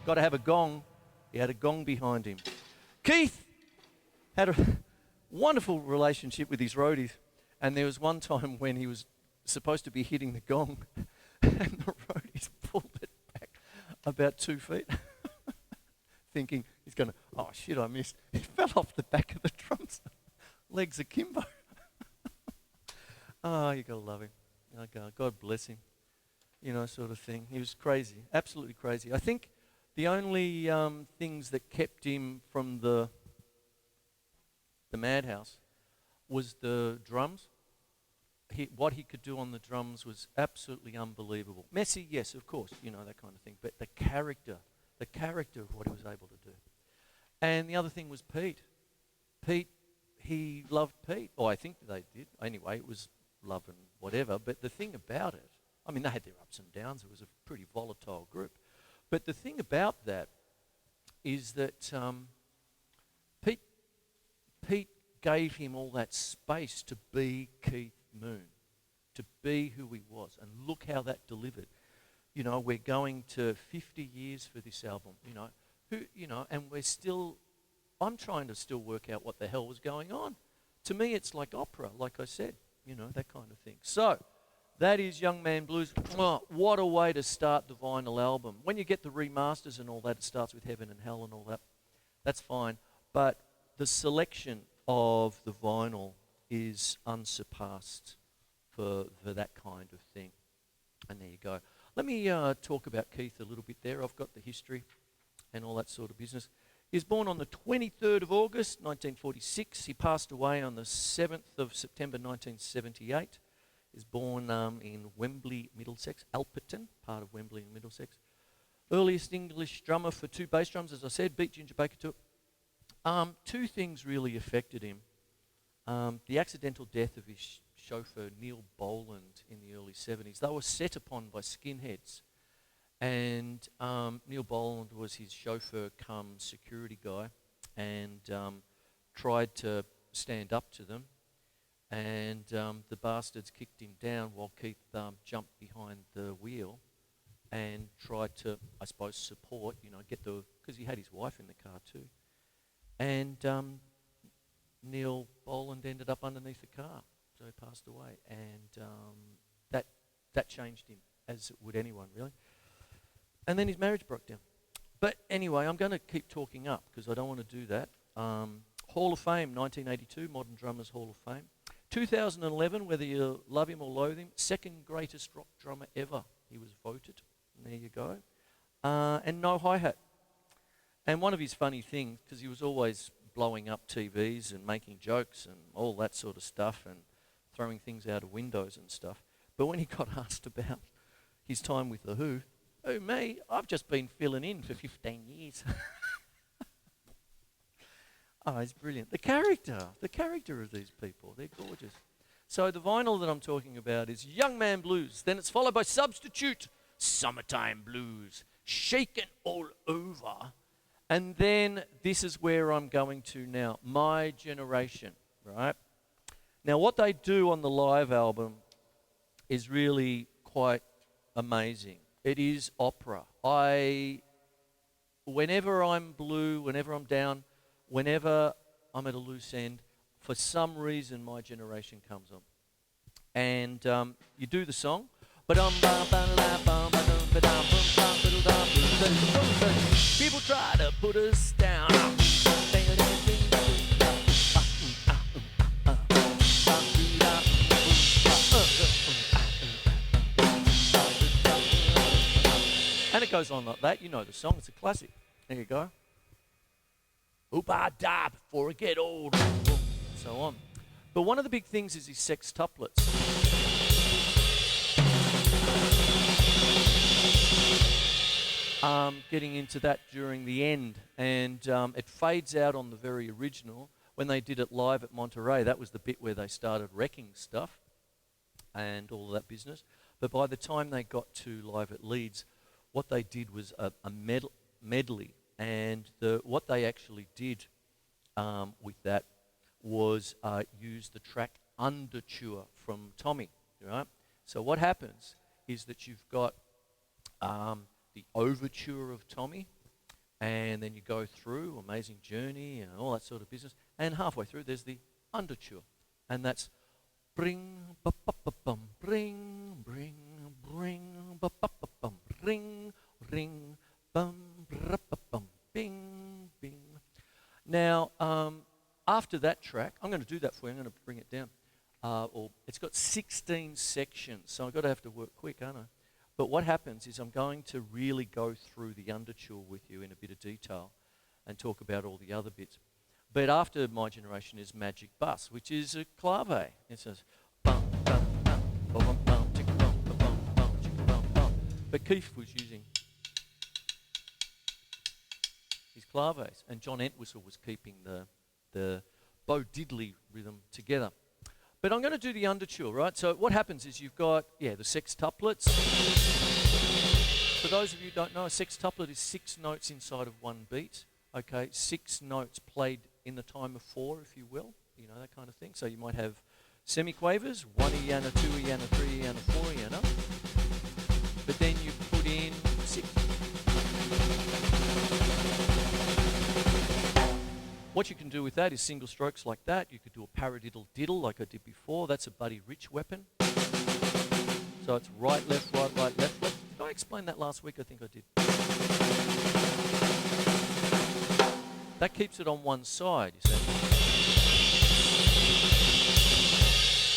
got to have a gong. He had a gong behind him. Keith had a wonderful relationship with his roadies, and there was one time when he was supposed to be hitting the gong, and the roadies pulled it back about 2 feet, thinking he's going to, oh shit, I missed. He fell off the back of the drums. Legs akimbo. Oh, you got to love him. God bless him. You know, sort of thing. He was crazy, absolutely crazy. I think the only things that kept him from the madhouse was the drums. What he could do on the drums was absolutely unbelievable. Messy, yes, of course, you know, that kind of thing. But the character of what he was able to do. And the other thing was Pete. He loved Pete. Oh, I think they did. Anyway, it was love and whatever. But the thing about it, I mean, they had their ups and downs. It was a pretty volatile group. But the thing about that is that Pete gave him all that space to be Keith Moon, to be who he was. And look how that delivered. You know, we're going to 50 years for this album, and I'm trying to still work out what the hell was going on. To me, it's like opera, like I said, that kind of thing. So, that is Young Man Blues. Oh, what a way to start the vinyl album. When you get the remasters and all that, it starts with Heaven and Hell and all that. That's fine. But the selection of the vinyl is unsurpassed for that kind of thing. And there you go. Let me talk about Keith a little bit there. I've got the history and all that sort of business. He was born on the 23rd of August, 1946. He passed away on the 7th of September, 1978. He was born in Wembley, Middlesex, Alperton, part of Wembley and Middlesex. Earliest English drummer for 2 bass drums, as I said, beat Ginger Baker to it. 2 things really affected him. The accidental death of his chauffeur, Neil Boland, in the early 70s. They were set upon by skinheads. And Neil Boland was his chauffeur cum security guy, and tried to stand up to them. And the bastards kicked him down while Keith jumped behind the wheel and tried to, I suppose, support, because he had his wife in the car too. And Neil Boland ended up underneath the car, so he passed away. And that changed him, as it would anyone, really. And then his marriage broke down. But anyway, I'm going to keep talking up because I don't want to do that. Hall of Fame, 1982, Modern Drummers Hall of Fame. 2011, whether you love him or loathe him, second greatest rock drummer ever. He was voted. And there you go. And no hi-hat. And one of his funny things, because he was always blowing up TVs and making jokes and all that sort of stuff and throwing things out of windows and stuff. But when he got asked about his time with The Who, oh, me, I've just been filling in for 15 years. Oh, it's brilliant. The character of these people, they're gorgeous. So the vinyl that I'm talking about is Young Man Blues. Then it's followed by Substitute, Summertime Blues, Shaken All Over. And then this is where I'm going to now, My Generation, right? Now what they do on the live album is really quite amazing. It is opera. Whenever I'm blue, whenever I'm down, whenever I'm at a loose end, for some reason My Generation comes on. And you do the song. People try to put us down. And it goes on like that. You know the song. It's a classic. There you go. Oop, I die before I get old. And so on. But one of the big things is his sextuplets. Getting into that during the end. And it fades out on the very original. When they did it live at Monterey, that was the bit where they started wrecking stuff and all of that business. But by the time they got to live at Leeds, what they did was a medley. And what they actually did with that was use the track Underture from Tommy, right? So what happens is that you've got the overture of Tommy, And then you go through Amazing Journey and all that sort of business. And halfway through, there's the underture. And that's bring, ba ba ba bum, bring, ba ba ba bum, ring, bum, ba ba bum, bing, bing. Now, after that track, I'm going to do that for you. I'm going to bring it down. It's got 16 sections, so I've got to have to work quick, aren't I? But what happens is I'm going to really go through the underture with you in a bit of detail and talk about all the other bits. But after my generation is Magic Bus, which is a clave. It says bum bum bum bum bum chicka bum bum bum chicka bum bum. But Keith was using his claves, and John Entwistle was keeping the Bo Diddley rhythm together. But I'm going to do the underture, right? So what happens is you've got, the sextuplets. For those of you who don't know, a sextuplet is 6 notes inside of one beat. Okay, 6 notes played in the time of 4, if you will. You know, that kind of thing. So you might have semiquavers, 1 eana, 2 eana, 3 eana, 4 eana. But then you put in 6. What you can do with that is single strokes like that. You could do a paradiddle diddle like I did before. That's a Buddy Rich weapon. So it's right, left, right, left, left. Did I explain that last week? I think I did. That keeps it on one side, you see.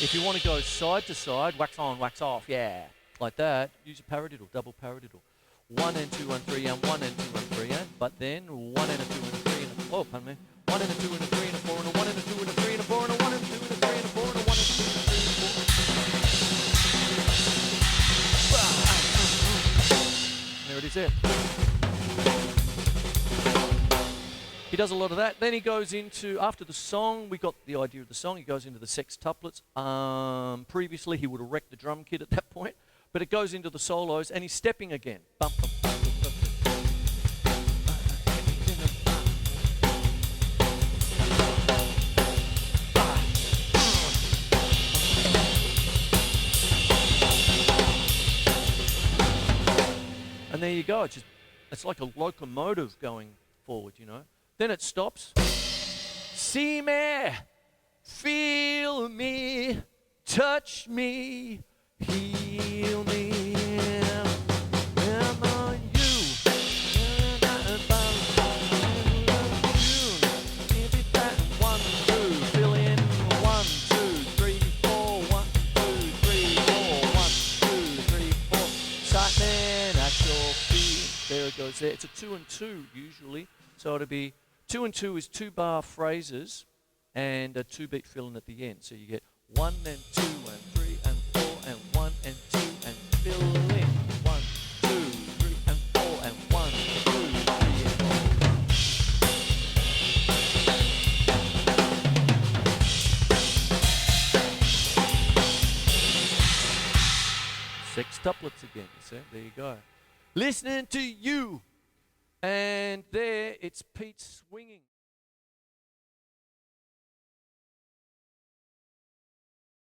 If you want to go side to side, wax on, wax off, like that, use a paradiddle, double paradiddle. 1 and 2 and 3 and 1 and 2 and 3 and, but then 1 and a 2 and a 3 and a, 1 and a 2 and a 3 and a 4 and a 1 and a 2 and a 3 and a 4 and a 1 and a 2 and a 3 and a 4 and a 1 and a 2 and a 3 and a 4. There it is there. He does a lot of that. Then he goes into, after the song, we got the idea of the song, he goes into the sextuplets. Previously, he would have wrecked the drum kit at that point, but it goes into the solos, and he's stepping again. Bum, bum, bum, bum, bum. And there you go. It's like a locomotive going forward, you know. Then it stops. See me, feel me, touch me, heal me. I'm on you. Give it that 1, 2, fill in 1, 2, 3, 4, 1, 2, 3, 4, 1, 2, 3, 4. Sight man at your feet. There it goes there. It's a 2 and 2 usually. So it'll be 2 and 2 is 2-bar phrases and a 2-beat fill-in at the end. So you get 1 and 2 and 3 and 4 and 1 and 2 and fill in 1, 2, 3 and 4 and 1, 2, 3 and 4. Sextuplets again, you see? There you go. Listening to you. And there, it's Pete swinging.